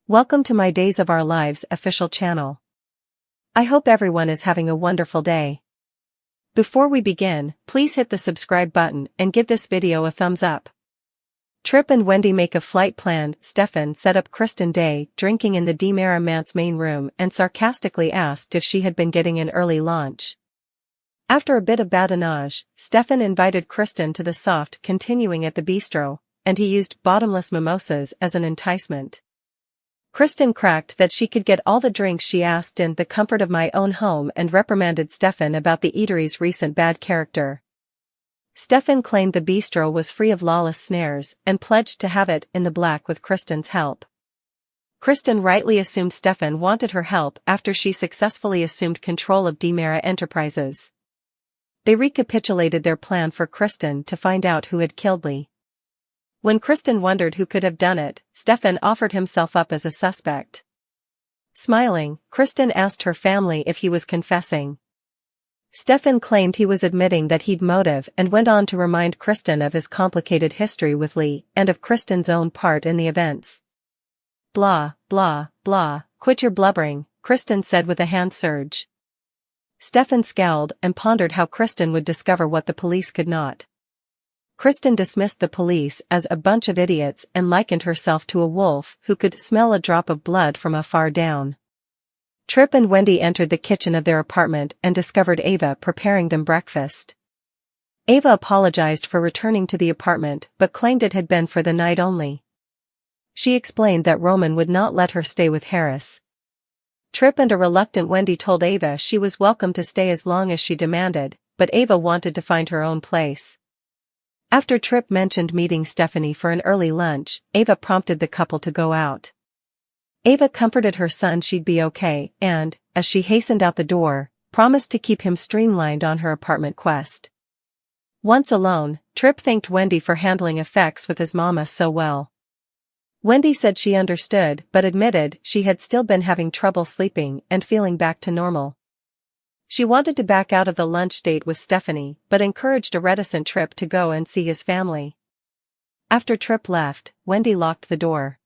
Welcome to my Days of Our Lives official channel. I hope everyone is having a wonderful day. Before we begin, please hit the subscribe button and give this video a thumbs up. Tripp and Wendy make a flight plan. Stefan set up Kristen day drinking in the DiMera man's main room and sarcastically asked if she had been getting an early launch. After a bit of badinage, Stefan invited Kristen to the soft continuing at the bistro, and he used bottomless mimosas as an enticement. Kristen cracked that she could get all the drinks she asked in the comfort of my own home and reprimanded Stefan about the eatery's recent bad character. Stefan claimed the bistro was free of lawless snares and pledged to have it in the black with Kristen's help. Kristen rightly assumed Stefan wanted her help after she successfully assumed control of DiMera Enterprises. They recapitulated their plan for Kristen to find out who had killed Lee. When Kristen wondered who could have done it, Stefan offered himself up as a suspect. Smiling, Kristen asked her family if he was confessing. Stefan claimed he was admitting that he'd motive and went on to remind Kristen of his complicated history with Lee and of Kristen's own part in the events. Blah, blah, blah, quit your blubbering, Kristen said with a hand surge. Stefan scowled and pondered how Kristen would discover what the police could not. Kristen dismissed the police as a bunch of idiots and likened herself to a wolf who could smell a drop of blood from afar down. Tripp and Wendy entered the kitchen of their apartment and discovered Ava preparing them breakfast. Ava apologized for returning to the apartment but claimed it had been for the night only. She explained that Roman would not let her stay with Harris. Tripp and a reluctant Wendy told Ava she was welcome to stay as long as she demanded, but Ava wanted to find her own place. After Tripp mentioned meeting Stephanie for an early lunch, Ava prompted the couple to go out. Ava comforted her son she'd be okay and, as she hastened out the door, promised to keep him streamlined on her apartment quest. Once alone, Tripp thanked Wendy for handling effects with his mama so well. Wendy said she understood but admitted she had still been having trouble sleeping and feeling back to normal. She wanted to back out of the lunch date with Stephanie but encouraged a reticent Tripp to go and see his family. After Tripp left, Wendy locked the door.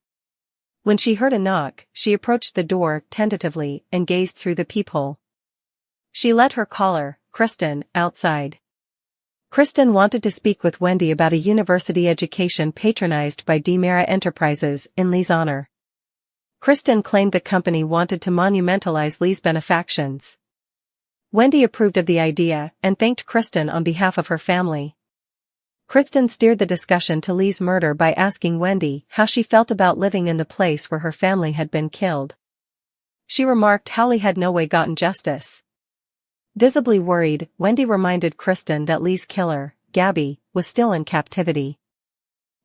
When she heard a knock, she approached the door tentatively and gazed through the peephole. She let her caller, Kristen, outside. Kristen wanted to speak with Wendy about a university education patronized by DiMera Enterprises in Lee's honor. Kristen claimed the company wanted to monumentalize Lee's benefactions. Wendy approved of the idea and thanked Kristen on behalf of her family. Kristen steered the discussion to Lee's murder by asking Wendy how she felt about living in the place where her family had been killed. She remarked how Lee had no way gotten justice. Visibly worried, Wendy reminded Kristen that Lee's killer, Gabby, was still in captivity.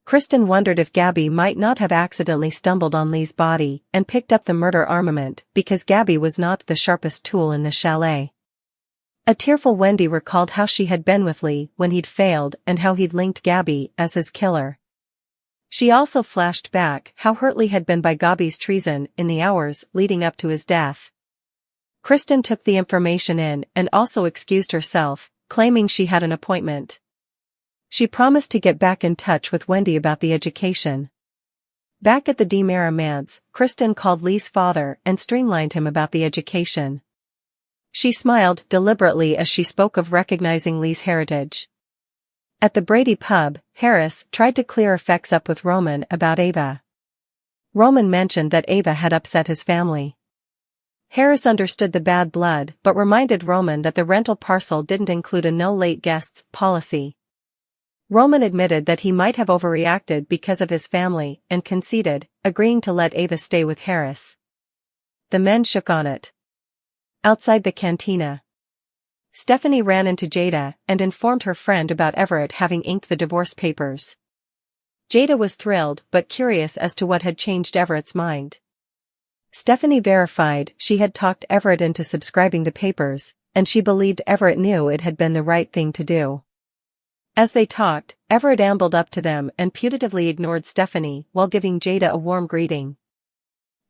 Kristen wondered if Gabby might not have accidentally stumbled on Lee's body and picked up the murder armament because Gabby was not the sharpest tool in the chalet. A tearful Wendy recalled how she had been with Lee when he'd failed and how he'd linked Gabby as his killer. She also flashed back how hurt Lee had been by Gabby's treason in the hours leading up to his death. Kristen took the information in and also excused herself, claiming she had an appointment. She promised to get back in touch with Wendy about the education. Back at the DiMera manse, Kristen called Lee's father and streamlined him about the education. She smiled deliberately as she spoke of recognizing Lee's heritage. At the Brady pub, Harris tried to clear effects up with Roman about Ava. Roman mentioned that Ava had upset his family. Harris understood the bad blood but reminded Roman that the rental parcel didn't include a no late guests policy. Roman admitted that he might have overreacted because of his family and conceded, agreeing to let Ava stay with Harris. The men shook on it. Outside the cantina, Stephanie ran into Jada and informed her friend about Everett having inked the divorce papers. Jada was thrilled but curious as to what had changed Everett's mind. Stephanie verified she had talked Everett into subscribing the papers, and she believed Everett knew it had been the right thing to do. As they talked, Everett ambled up to them and putatively ignored Stephanie while giving Jada a warm greeting.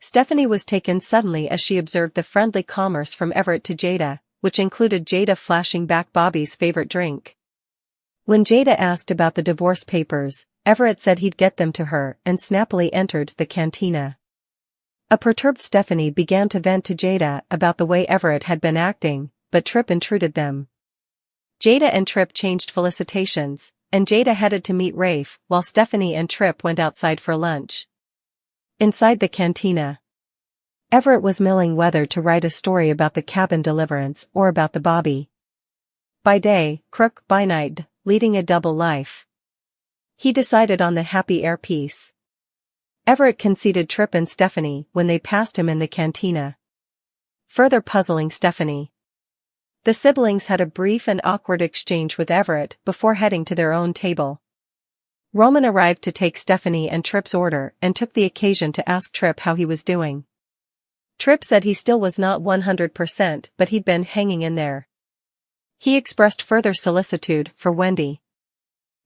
Stephanie was taken suddenly as she observed the friendly commerce from Everett to Jada, which included Jada flashing back Bobby's favorite drink. When Jada asked about the divorce papers, Everett said he'd get them to her and snappily entered the cantina. A perturbed Stephanie began to vent to Jada about the way Everett had been acting, but Tripp intruded them. Jada and Tripp changed felicitations, and Jada headed to meet Rafe while Stephanie and Tripp went outside for lunch. Inside the cantina, Everett was milling whether to write a story about the cabin deliverance or about the Bobby. By day, crook, by night, leading a double life. He decided on the happy air piece. Everett conceded Tripp and Stephanie when they passed him in the cantina, further puzzling Stephanie. The siblings had a brief and awkward exchange with Everett before heading to their own table. Roman arrived to take Stephanie and Tripp's order and took the occasion to ask Tripp how he was doing. Tripp said he still was not 100%, but he'd been hanging in there. He expressed further solicitude for Wendy.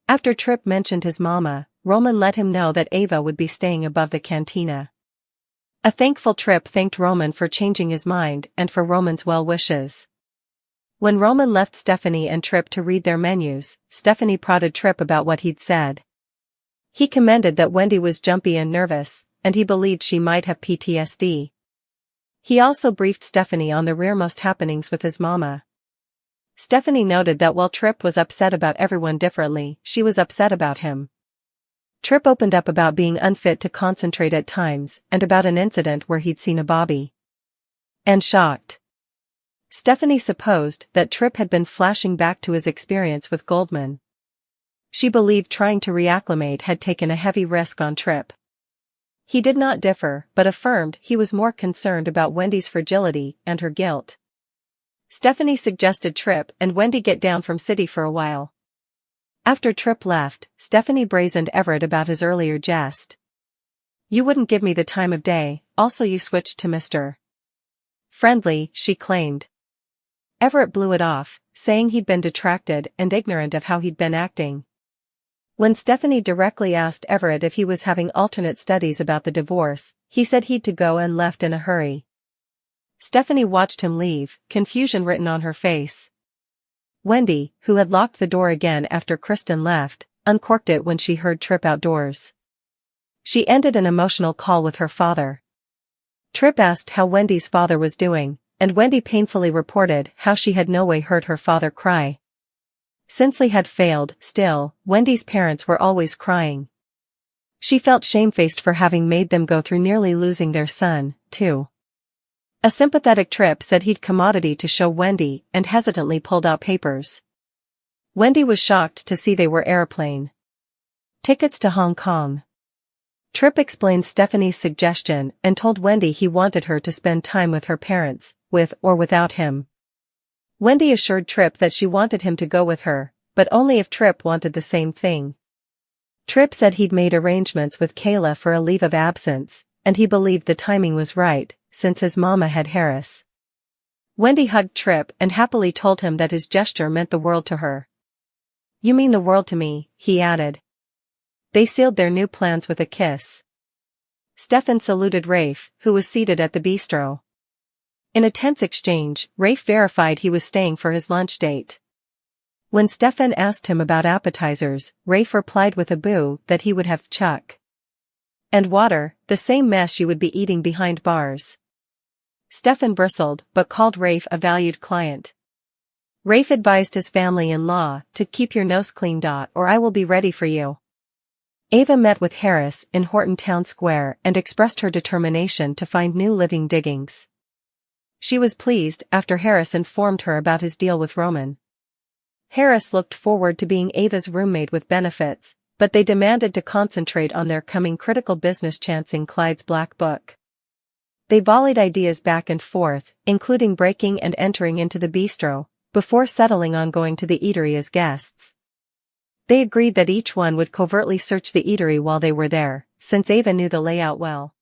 After Tripp mentioned his mama, Roman let him know that Ava would be staying above the cantina. A thankful Tripp thanked Roman for changing his mind and for Roman's well wishes. When Roman left Stephanie and Tripp to read their menus, Stephanie prodded Tripp about what he'd said. He commended that Wendy was jumpy and nervous, and he believed she might have PTSD. He also briefed Stephanie on the rearmost happenings with his mama. Stephanie noted that while Tripp was upset about everyone differently, she was upset about him. Tripp opened up about being unfit to concentrate at times and about an incident where he'd seen a Bobby. And shocked. Stephanie supposed that Tripp had been flashing back to his experience with Goldman. She believed trying to reacclimate had taken a heavy risk on Tripp. He did not differ, but affirmed he was more concerned about Wendy's fragility and her guilt. Stephanie suggested Tripp and Wendy get down from city for a while. After Tripp left, Stephanie brazened Everett about his earlier jest. "You wouldn't give me the time of day, also you switched to Mr. Friendly," she claimed. Everett blew it off, saying he'd been detracted and ignorant of how he'd been acting. When Stephanie directly asked Everett if he was having alternate studies about the divorce, he said he'd to go and left in a hurry. Stephanie watched him leave, confusion written on her face. Wendy, who had locked the door again after Kristen left, uncorked it when she heard Tripp outdoors. She ended an emotional call with her father. Tripp asked how Wendy's father was doing, and Wendy painfully reported how she had no way heard her father cry. Since Lee had failed, still, Wendy's parents were always crying. She felt shamefaced for having made them go through nearly losing their son, too. A sympathetic Tripp said he'd commodity to show Wendy and hesitantly pulled out papers. Wendy was shocked to see they were airplane tickets to Hong Kong. Tripp explained Stephanie's suggestion and told Wendy he wanted her to spend time with her parents, with or without him. Wendy assured Tripp that she wanted him to go with her, but only if Tripp wanted the same thing. Tripp said he'd made arrangements with Kayla for a leave of absence, and he believed the timing was right, since his mama had Harris. Wendy hugged Tripp and happily told him that his gesture meant the world to her. "You mean the world to me," he added. They sealed their new plans with a kiss. Stefan saluted Rafe, who was seated at the bistro. In a tense exchange, Rafe verified he was staying for his lunch date. When Stefan asked him about appetizers, Rafe replied with a boo that he would have chuck and water, the same mess you would be eating behind bars. Stefan bristled but called Rafe a valued client. Rafe advised his family-in-law to keep your nose clean, or I will be ready for you. Ava met with Harris in Horton Town Square and expressed her determination to find new living diggings. She was pleased after Harris informed her about his deal with Roman. Harris looked forward to being Ava's roommate with benefits, but they demanded to concentrate on their coming critical business chance in Clyde's Black Book. They volleyed ideas back and forth, including breaking and entering into the bistro, before settling on going to the eatery as guests. They agreed that each one would covertly search the eatery while they were there, since Ava knew the layout well.